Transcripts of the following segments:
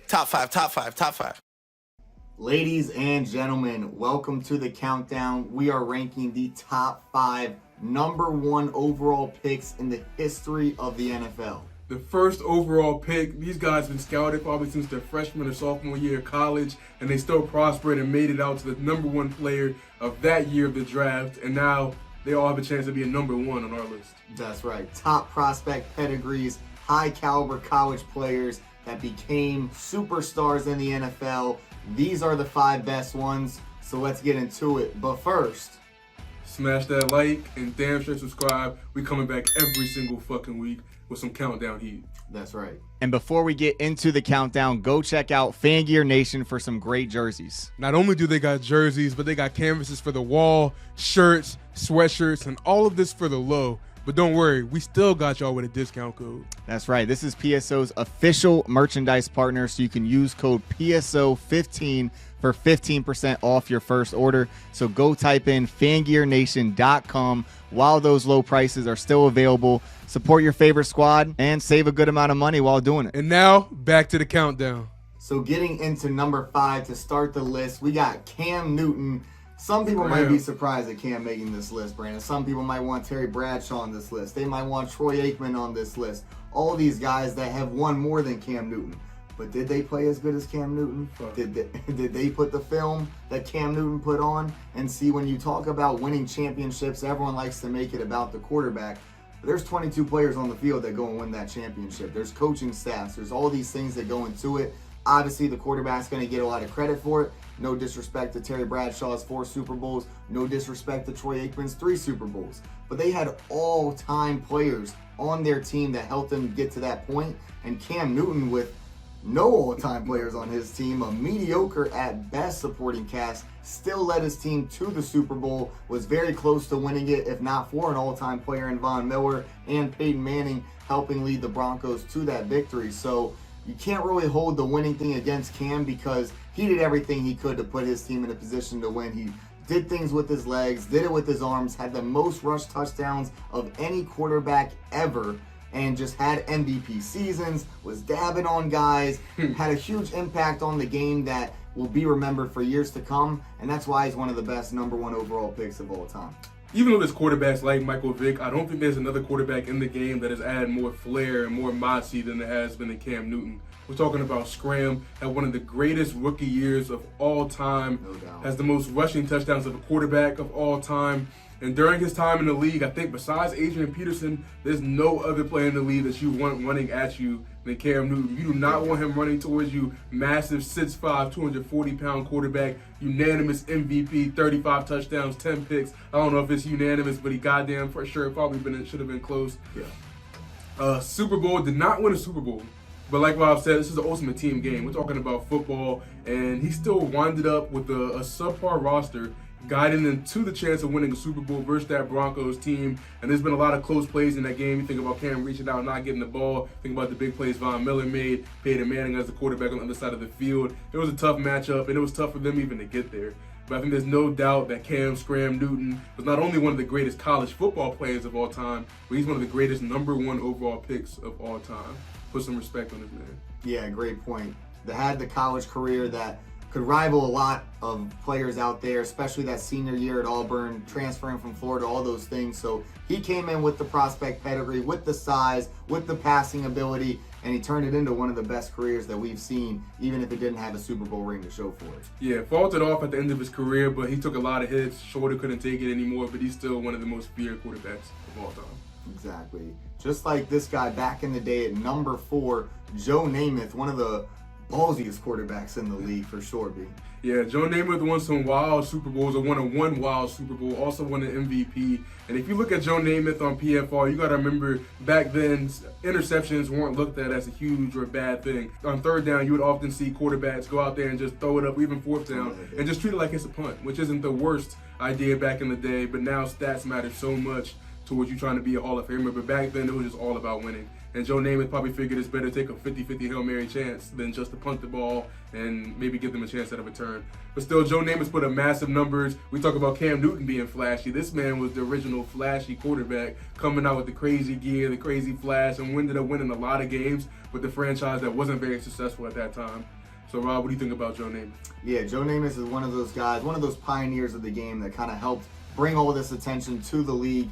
Top five, top five, top five. Ladies and gentlemen, welcome to the countdown. We are ranking the top 5 number 1 overall picks in the history of the NFL. The first overall pick, these guys have been scouted probably since their freshman or sophomore year of college, and they still prospered and made it out to the number 1 player of that year of the draft, and now they all have a chance to be a number 1 on our list. That's right. Top prospect pedigrees, high caliber college players that became superstars in the NFL. These are the 5 best ones, so let's get into it. But first, smash that like and damn sure subscribe. We coming back every single fucking week with some countdown heat. That's right. And before we get into the countdown, go check out Fan Gear Nation for some great jerseys. Not only do they got jerseys, but they got canvases for the wall, shirts, sweatshirts, and all of this for the low. But don't worry, we still got y'all with a discount code. That's right. This is PSO's official merchandise partner, so you can use code PSO15 for 15% off your first order. So go type in fangearnation.com while those low prices are still available. Support your favorite squad and save a good amount of money while doing it. And now, back to the countdown. So getting into number 5 to start the list, we got Cam Newton. Some people might be surprised at Cam making this list, Brandon. Some people might want Terry Bradshaw on this list. They might want Troy Aikman on this list. All these guys that have won more than Cam Newton. But did they play as good as Cam Newton? Did they put the film that Cam Newton put on? And see, when you talk about winning championships, everyone likes to make it about the quarterback. But there's 22 players on the field that go and win that championship. There's coaching staffs. There's all these things that go into it. Obviously, the quarterback's going to get a lot of credit for it. No disrespect to Terry Bradshaw's 4 Super Bowls. No disrespect to Troy Aikman's 3 Super Bowls. But they had all-time players on their team that helped them get to that point. And Cam Newton, with no all-time players on his team, a mediocre at best supporting cast, still led his team to the Super Bowl, was very close to winning it, if not for an all-time player in Von Miller and Peyton Manning helping lead the Broncos to that victory. So you can't really hold the winning thing against Cam because he did everything he could to put his team in a position to win. He did things with his legs, did it with his arms, had the most rush touchdowns of any quarterback ever, and just had MVP seasons, was dabbing on guys, had a huge impact on the game that will be remembered for years to come, and that's why he's one of the best number 1 overall picks of all time. Even though there's quarterbacks like Michael Vick, I don't think there's another quarterback in the game that has added more flair and more moxie than there has been in Cam Newton. We're talking about Scram, had one of the greatest rookie years of all time, No doubt. has the most rushing touchdowns of a quarterback of all time. And during his time in the league, I think besides Adrian Peterson, there's no other player in the league that you want running at you than Cam Newton. You do not want him running towards you. Massive 6'5", 240-pound quarterback, unanimous MVP, 35 touchdowns, 10 picks. I don't know if it's unanimous, but he goddamn for sure should have been close. Yeah. Super Bowl, did not win a Super Bowl. But like Rob said, this is the ultimate team game. We're talking about football, and he still winded up with a subpar roster, guiding them to the chance of winning a Super Bowl versus that Broncos team. And there's been a lot of close plays in that game. You think about Cam reaching out and not getting the ball. Think about the big plays Von Miller made, Peyton Manning as the quarterback on the other side of the field. It was a tough matchup, and it was tough for them even to get there. But I think there's no doubt that Cam Scram Newton was not only one of the greatest college football players of all time, but he's one of the greatest number 1 overall picks of all time. Put some respect on his name. Yeah, great point. They had the college career that could rival a lot of players out there, especially that senior year at Auburn, transferring from Florida, all those things. So he came in with the prospect pedigree, with the size, with the passing ability, and he turned it into one of the best careers that we've seen, even if it didn't have a Super Bowl ring to show for it. Yeah, faltered off at the end of his career, but he took a lot of hits. Shoulder couldn't take it anymore, but he's still one of the most feared quarterbacks of all time. Exactly. Just like this guy back in the day at number 4, Joe Namath, one of the ballsiest quarterbacks in the league for sure, B. Yeah, Joe Namath won some wild Super Bowls, or won one wild Super Bowl, also won an MVP. And if you look at Joe Namath on PFR, you got to remember back then, interceptions weren't looked at as a huge or bad thing. On third down, you would often see quarterbacks go out there and just throw it up, even fourth down, and just treat it like it's a punt, which isn't the worst idea back in the day, but now stats matter so much towards you trying to be a Hall of Famer. But back then, it was just all about winning. And Joe Namath probably figured it's better to take a 50-50 Hail Mary chance than just to punt the ball and maybe give them a chance at a return. But still, Joe Namath put up massive numbers. We talk about Cam Newton being flashy. This man was the original flashy quarterback, coming out with the crazy gear, the crazy flash, and ended up winning a lot of games with the franchise that wasn't very successful at that time. So, Rob, what do you think about Joe Namath? Yeah, Joe Namath is one of those guys, one of those pioneers of the game that kind of helped bring all this attention to the league.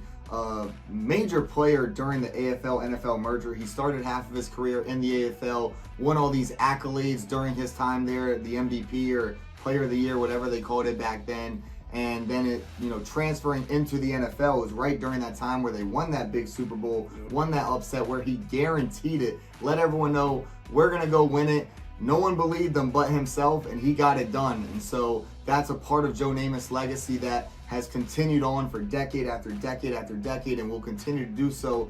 Major player during the AFL-NFL merger. He started half of his career in the AFL, won all these accolades during his time there, the MVP or Player of the Year, whatever they called it back then. And then it, transferring into the NFL was right during that time where they won that big Super Bowl, won that upset where he guaranteed it, let everyone know we're going to go win it. No one believed him but himself, and he got it done. And so that's a part of Joe Namath's legacy that has continued on for decade after decade after decade and will continue to do so,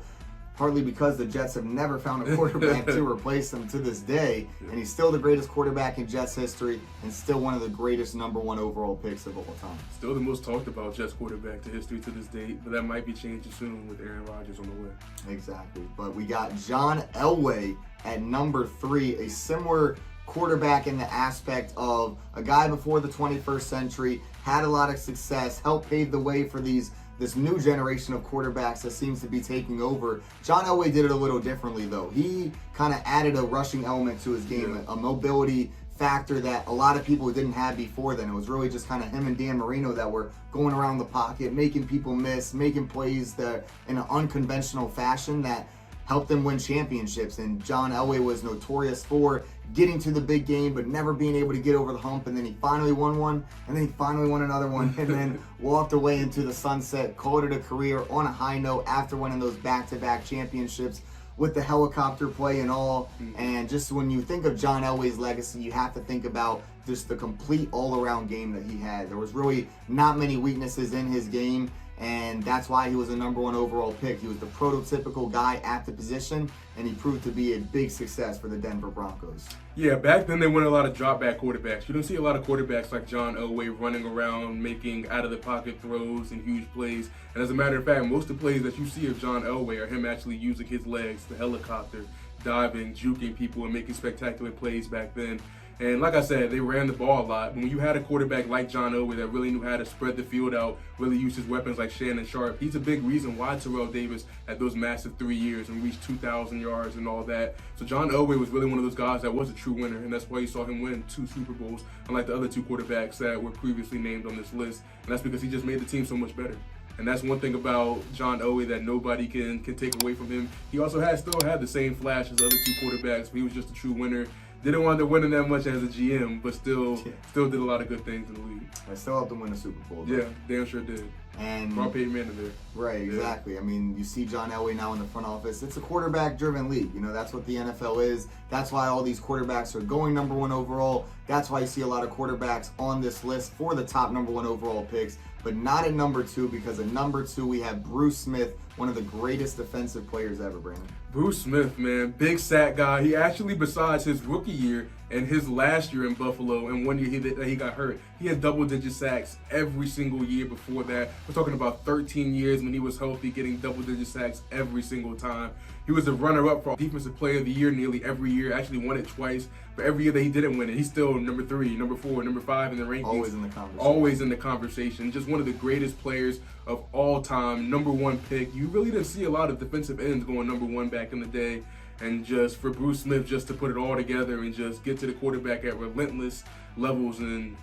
partly because the Jets have never found a quarterback to replace him to this day. And he's still the greatest quarterback in Jets history and still one of the greatest #1 overall picks of all time. Still the most talked about Jets quarterback to history to this date, but that might be changing soon with Aaron Rodgers on the way. Exactly. But we got John Elway at number 3, a similar quarterback in the aspect of a guy before the 21st century, had a lot of success, helped pave the way for this new generation of quarterbacks that seems to be taking over. John Elway did it a little differently, though. He kind of added a rushing element to his game, a mobility factor that a lot of people didn't have before then. It was really just kind of him and Dan Marino that were going around the pocket, making people miss, making plays that in an unconventional fashion that helped them win championships. And John Elway was notorious for getting to the big game but never being able to get over the hump. And then he finally won one, and then he finally won another one, and then walked away into the sunset, called it a career on a high note after winning those back-to-back championships with the helicopter play and all. And just when you think of John Elway's legacy, you have to think about just the complete all-around game that he had. There was really not many weaknesses in his game, and that's why he was a #1 overall pick. He was the prototypical guy at the position, and he proved to be a big success for the Denver Broncos. Yeah, back then they went a lot of drop-back quarterbacks. You don't see a lot of quarterbacks like John Elway running around, making out-of-the-pocket throws and huge plays. And as a matter of fact, most of the plays that you see of John Elway are him actually using his legs, the helicopter, diving, juking people, and making spectacular plays back then. And like I said, they ran the ball a lot. When you had a quarterback like John Elway that really knew how to spread the field out, really use his weapons like Shannon Sharp, he's a big reason why Terrell Davis had those massive 3 years and reached 2,000 yards and all that. So John Elway was really one of those guys that was a true winner, and that's why you saw him win 2 Super Bowls, unlike the other 2 quarterbacks that were previously named on this list. And that's because he just made the team so much better. And that's one thing about John Elway that nobody can take away from him. He also still had the same flash as the other 2 quarterbacks, but he was just a true winner. Didn't want to win that much as a GM, but still did a lot of good things in the league. I still helped him win a Super Bowl, though. Yeah, damn sure did. And brought Peyton Manning there. Right, exactly. Yeah. I mean, you see John Elway now in the front office. It's a quarterback-driven league. That's what the NFL is. That's why all these quarterbacks are going #1 overall. That's why you see a lot of quarterbacks on this list for the top #1 overall picks, but not at #2, because at #2 we have Bruce Smith, one of the greatest defensive players ever, Brandon. Bruce Smith, man, big sack guy. He actually, besides his rookie year and his last year in Buffalo and 1 year that he got hurt, he had double-digit sacks every single year before that. We're talking about 13 years when he was healthy, getting double-digit sacks every single time. He was the runner-up for Defensive Player of the Year nearly every year. Actually won it twice, but every year that he didn't win it, he's still #3, #4, #5 in the rankings. Always in the conversation. Always in the conversation. Just one of the greatest players of all time. #1 pick. You really didn't see a lot of defensive ends going #1 back in the day. And just for Bruce Smith just to put it all together and just get to the quarterback at relentless levels. And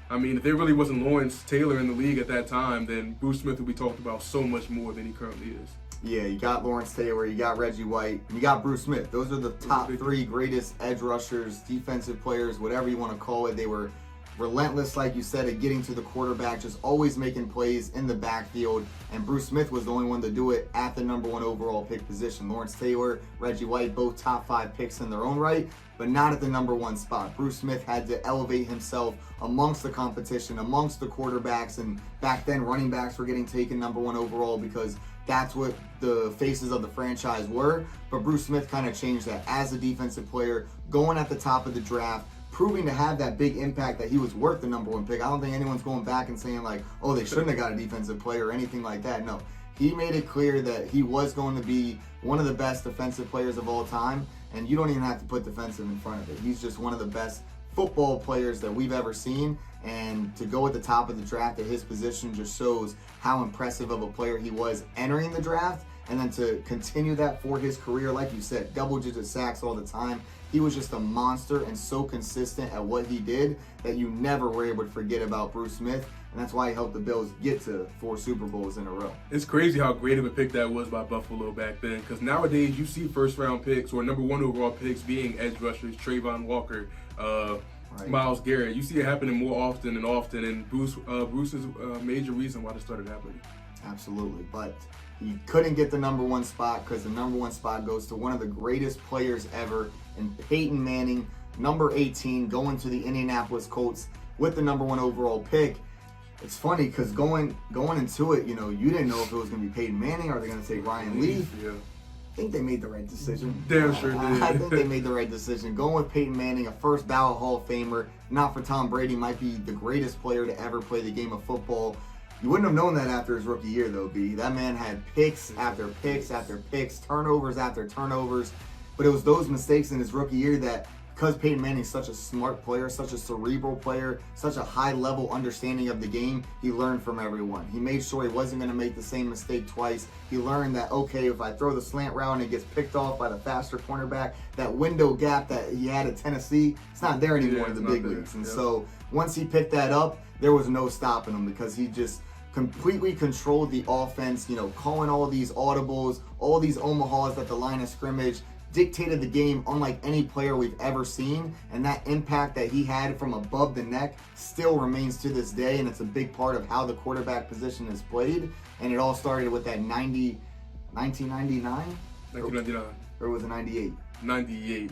I mean, if there really wasn't Lawrence Taylor in the league at that time, then Bruce Smith would be talked about so much more than he currently is. Yeah, you got Lawrence Taylor, you got Reggie White, and you got Bruce Smith. Those are the top 3 greatest edge rushers, defensive players, whatever you want to call it. They were relentless, like you said, at getting to the quarterback, just always making plays in the backfield. And Bruce Smith was the only one to do it at the #1 overall pick position. Lawrence Taylor, Reggie White, both top 5 picks in their own right, but not at the #1 spot. Bruce Smith had to elevate himself amongst the competition, amongst the quarterbacks, and back then running backs were getting taken #1 overall because that's what the faces of the franchise were. But Bruce Smith kind of changed that as a defensive player, going at the top of the draft, proving to have that big impact that he was worth the #1 pick. I don't think anyone's going back and saying like, oh, they shouldn't have got a defensive player or anything like that. No, he made it clear that he was going to be one of the best defensive players of all time, and you don't even have to put defensive in front of it. He's just one of the best football players that we've ever seen, and to go at the top of the draft at his position just shows how impressive of a player he was entering the draft and then to continue that for his career, like you said, double-digit sacks all the time. He was just a monster and so consistent at what he did that you never were able to forget about Bruce Smith, and that's why he helped the Bills get to 4 Super Bowls in a row. It's crazy how great of a pick that was by Buffalo back then, because nowadays you see first-round picks or number 1 overall picks being edge rushers, Trayvon Walker, Right. Myles Garrett. You see it happening more often, and Bruce is a major reason why this started happening. Absolutely, but he couldn't get the number 1 spot because the number 1 spot goes to one of the greatest players ever in Peyton Manning, number 18, going to the Indianapolis Colts with the number 1 overall pick. It's funny because going into it, you didn't know if it was going to be Peyton Manning or they're going to take Ryan Leaf. Yeah. I think they made the right decision. Damn sure did. I think they made the right decision. Going with Peyton Manning, a first ballot Hall of Famer, not for Tom Brady, might be the greatest player to ever play the game of football. You wouldn't have known that after his rookie year, though, B. That man had picks after picks after picks, turnovers after turnovers. But it was those mistakes in his rookie year that, because Peyton Manning's such a smart player, such a cerebral player, such a high-level understanding of the game, he learned from everyone. He made sure he wasn't going to make the same mistake twice. He learned that, okay, if I throw the slant route and it gets picked off by the faster cornerback, that window gap that he had at Tennessee, it's not there anymore in the big leagues. And so once he picked that up, there was no stopping him because he just completely controlled the offense, calling all these audibles, all these Omahas at the line of scrimmage, dictated the game unlike any player we've ever seen, and that impact that he had from above the neck still remains to this day, and it's a big part of how the quarterback position is played. And it all started with that 1999? 1999. Or was it 98? 98.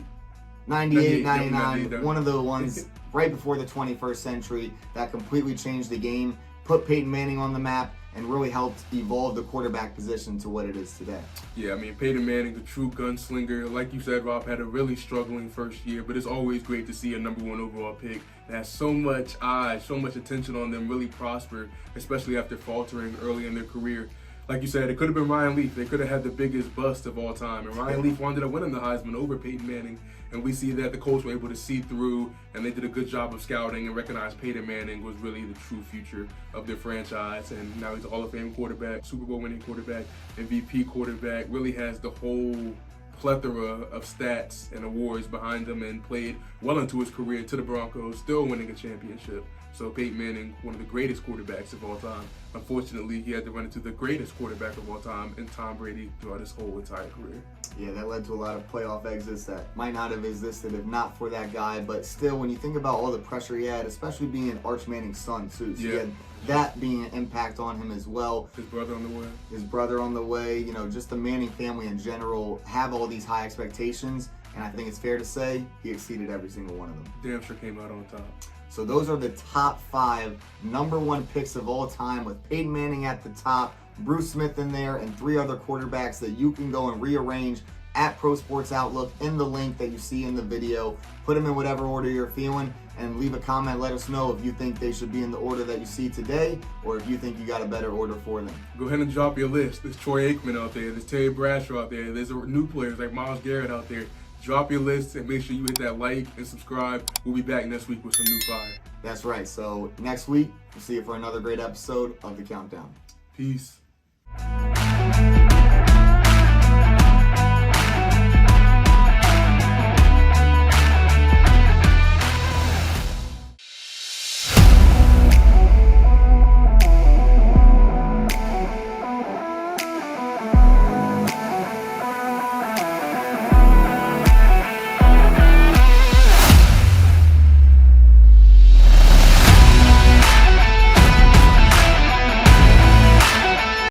99, one of the ones right before the 21st century that completely changed the game, put Peyton Manning on the map, and really helped evolve the quarterback position to what it is today. Yeah, I mean, Peyton Manning, the true gunslinger. Like you said, Rob, had a really struggling first year, but it's always great to see a number 1 overall pick that has so much eyes, so much attention on them really prosper, especially after faltering early in their career. Like you said, it could have been Ryan Leaf. They could have had the biggest bust of all time. And Ryan Leaf ended up winning the Heisman over Peyton Manning. And we see that the Colts were able to see through, and they did a good job of scouting and recognized Peyton Manning was really the true future of their franchise. And now he's a Hall of Fame quarterback, Super Bowl winning quarterback, MVP quarterback, really has the whole plethora of stats and awards behind him and played well into his career to the Broncos, still winning a championship. So Peyton Manning, one of the greatest quarterbacks of all time. Unfortunately, he had to run into the greatest quarterback of all time in Tom Brady throughout his whole entire career. Yeah, that led to a lot of playoff exits that might not have existed if not for that guy. But still, when you think about all the pressure he had, especially being an Arch Manning's son too, so he had that being an impact on him as well. His brother on the way. Just the Manning family in general have all these high expectations, and I think it's fair to say he exceeded every single one of them. Damn sure came out on top. So those are the top 5 number 1 picks of all time, with Peyton Manning at the top, Bruce Smith in there, and 3 other quarterbacks that you can go and rearrange at Pro Sports Outlook in the link that you see in the video. Put them in whatever order you're feeling, and leave a comment. Let us know if you think they should be in the order that you see today, or if you think you got a better order for them. Go ahead and drop your list. There's Troy Aikman out there. There's Terry Bradshaw out there. There's new players like Myles Garrett out there. Drop your list and make sure you hit that like and subscribe. We'll be back next week with some new fire. That's right. So next week, we'll see you for another great episode of The Countdown. Peace.